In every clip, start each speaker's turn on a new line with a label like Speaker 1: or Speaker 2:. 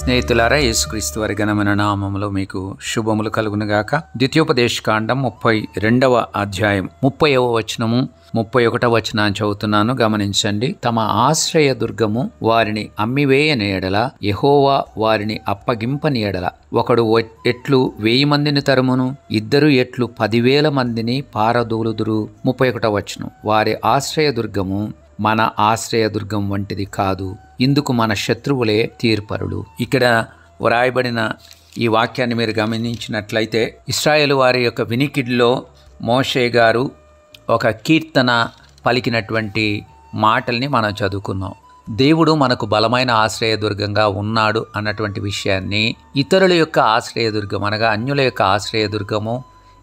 Speaker 1: స్నేహితులారా, యేసుక్రీస్తు వారి ఘనమైన నామములో మీకు శుభములు కలుగునుగాక. ద్వితీయోపదేశకాండం 32వ అధ్యాయం 30వ వచనము 31వ వచనాన్ని చదువుతున్నాను, గమనించండి. తమ ఆశ్రయ దుర్గము వారిని అమ్మివేయని ఎడల, యెహోవా వారిని అప్పగింపని ఎడల, ఒకడు ఎట్లు 1000 మందిని తరుమును, ఇద్దరు ఎట్లు 10,000 మందిని పారదోలుదురు. 31వ వచనం, వారి ఆశ్రయ దుర్గము మన ఆశ్రయదుర్గం వంటిది కాదు, ఇందుకు మన శత్రువులే తీర్పరులు. ఇక్కడ వ్రాయబడిన ఈ వాక్యాన్ని మీరు గమనించినట్లయితే, ఇశ్రాయేలు వారి యొక్క వినికిడిలో మోషే గారు ఒక కీర్తన పలికినటువంటి మాటల్ని మనం చదువుకున్నాం. దేవుడు మనకు బలమైన ఆశ్రయదుర్గంగా ఉన్నాడు అన్నటువంటి విషయాన్ని, ఇతరుల యొక్క ఆశ్రయదుర్గం అనగా అన్యుల యొక్క ఆశ్రయదుర్గము,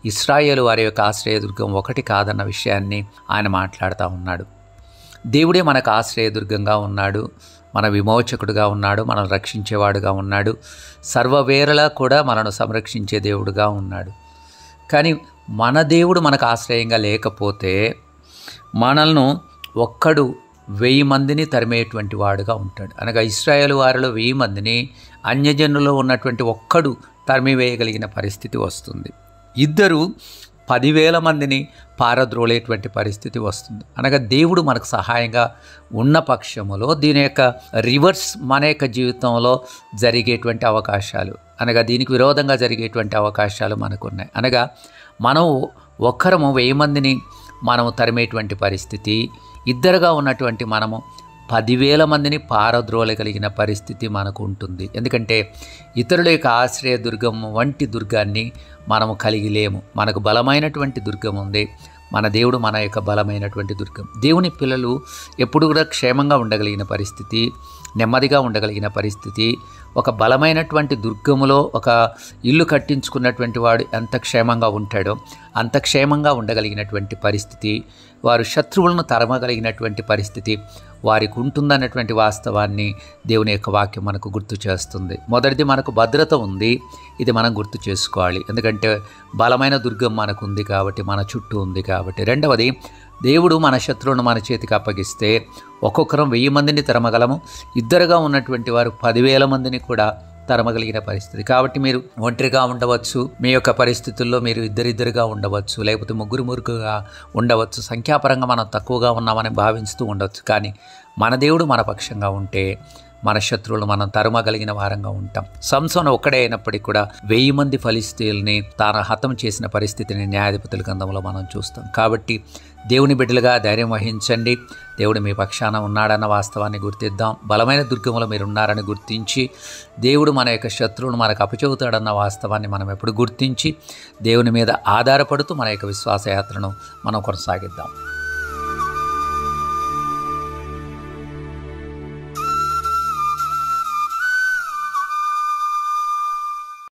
Speaker 1: ఇశ్రాయేలు వారి యొక్క ఆశ్రయదుర్గం ఒకటి కాదన్న విషయాన్ని ఆయన మాట్లాడుతూ ఉన్నాడు. దేవుడే మనకు ఆశ్రయదుర్గంగా ఉన్నాడు, మన విమోచకుడుగా ఉన్నాడు, మనల్ని రక్షించేవాడుగా ఉన్నాడు, సర్వవేళలా కూడా మనను సంరక్షించే దేవుడుగా ఉన్నాడు. కానీ మన దేవుడు మనకు ఆశ్రయంగా లేకపోతే మనల్ని ఒక్కడు 1000 మందిని తరిమేటువంటి వాడుగా ఉంటాడు. అనగా ఇశ్రాయేలు వారిలో 1000 మందిని అన్యజనుల్లో ఉన్నటువంటి ఒక్కడు తరిమివేయగలిగిన పరిస్థితి వస్తుంది. ఇద్దరు 10,000 మందిని పారద్రోలేటువంటి పరిస్థితి వస్తుంది. అనగా దేవుడు మనకు సహాయంగా ఉన్న పక్షములో దీని యొక్క రివర్స్ మన యొక్క జీవితంలో జరిగేటువంటి అవకాశాలు, అనగా దీనికి విరోధంగా జరిగేటువంటి అవకాశాలు మనకున్నాయి. అనగా మనం ఒక్కరము 1000 మందిని మనము తరిమేటువంటి పరిస్థితి, ఇద్దరుగా ఉన్నటువంటి మనము 10,000 మందిని పారద్రోలగలిగిన పరిస్థితి మనకు ఉంటుంది. ఎందుకంటే ఇతరుల యొక్క ఆశ్రయ దుర్గం వంటి దుర్గాన్ని మనము కలిగి లేము. మనకు బలమైనటువంటి దుర్గం ఉంది, మన దేవుడు మన యొక్క బలమైనటువంటి దుర్గం. దేవుని పిల్లలు ఎప్పుడు కూడా క్షేమంగా ఉండగలిగిన పరిస్థితి, నెమ్మదిగా ఉండగలిగిన పరిస్థితి, ఒక బలమైనటువంటి దుర్గములో ఒక ఇల్లు కట్టించుకున్నటువంటి వాడు ఎంత క్షేమంగా ఉంటాడో అంత క్షేమంగా ఉండగలిగినటువంటి పరిస్థితి, వారు శత్రువులను తరమగలిగినటువంటి పరిస్థితి వారికి ఉంటుందన్నటువంటి వాస్తవాన్ని దేవుని యొక్క వాక్యం మనకు గుర్తు చేస్తుంది. మొదటిది, మనకు భద్రత ఉంది, ఇది మనం గుర్తు చేసుకోవాలి, ఎందుకంటే బలమైన దుర్గం మనకు ఉంది కాబట్టి, మన చుట్టూ ఉంది కాబట్టి. రెండవది, దేవుడు మన శత్రువులను మన చేతికి అప్పగిస్తే ఒక్కొక్కరం 1000 మందిని తరమగలము, ఇద్దరుగా ఉన్నటువంటి వారు 10,000 మందిని కూడా తరమగలిగిన పరిస్థితి. కాబట్టి మీరు ఒంటరిగా ఉండవచ్చు, మీ యొక్క పరిస్థితుల్లో మీరు ఇద్దరిద్దరుగా ఉండవచ్చు, లేకపోతే ముగ్గురుగా ఉండవచ్చు, సంఖ్యాపరంగా మనం తక్కువగా ఉన్నామని భావిస్తూ ఉండవచ్చు. కానీ మన దేవుడు మన పక్షంగా ఉంటే మన శత్రువులు మనం తరమగలిగిన వారంగా ఉంటాం. సంసోను ఒక్కడే అయినప్పటికీ కూడా 1000 మంది ఫలిష్తీయుల్ని తాను హతం చేసిన పరిస్థితిని న్యాయాధిపతుల గ్రంథంలో మనం చూస్తాం. కాబట్టి దేవుని బిడ్డలుగా ధైర్యం వహించండి, దేవుడు మీ పక్షాన ఉన్నాడన్న వాస్తవాన్ని గుర్తిద్దాం. బలమైన దుర్గంలో మీరు ఉన్నారని గుర్తించి, దేవుడు మన యొక్క శత్రువును మనకు అప్పచెబుతాడన్న వాస్తవాన్ని మనం ఎప్పుడు గుర్తించి, దేవుని మీద ఆధారపడుతూ మన యొక్క విశ్వాసయాత్రను మనం కొనసాగిద్దాం.